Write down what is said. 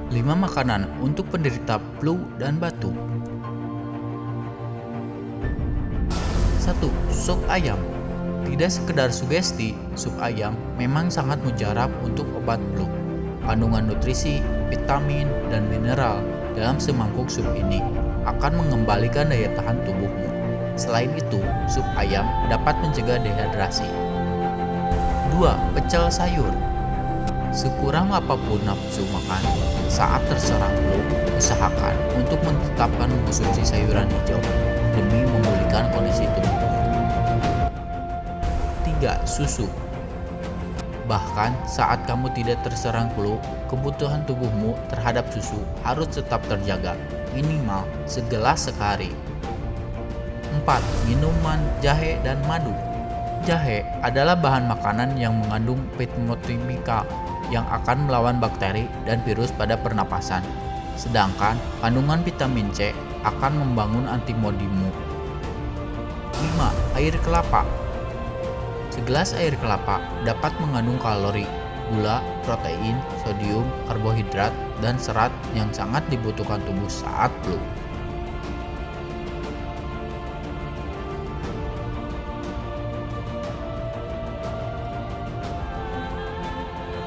5 makanan untuk penderita flu dan batuk. 1. Sup ayam. Tidak sekedar sugesti, sup ayam memang sangat mujarab untuk obat flu. Kandungan nutrisi, vitamin, dan mineral dalam semangkuk sup ini akan mengembalikan daya tahan tubuhmu. Selain itu, sup ayam dapat mencegah dehidrasi. 2. Pecel sayur. Sekurang apapun nafsu makan, saat terserang flu, usahakan untuk menetapkan mengkonsumsi sayuran hijau demi memulihkan kondisi tubuhmu. 3. Susu. Bahkan saat kamu tidak terserang flu, kebutuhan tubuhmu terhadap susu harus tetap terjaga, minimal segelas sehari. 4. Minuman jahe dan madu. Jahe adalah bahan makanan yang mengandung phytotemika yang akan melawan bakteri dan virus pada pernapasan. Sedangkan kandungan vitamin C akan membangun antibodimu. 5. Air kelapa. Segelas air kelapa dapat mengandung kalori, gula, protein, sodium, karbohidrat, dan serat yang sangat dibutuhkan tubuh saat flu.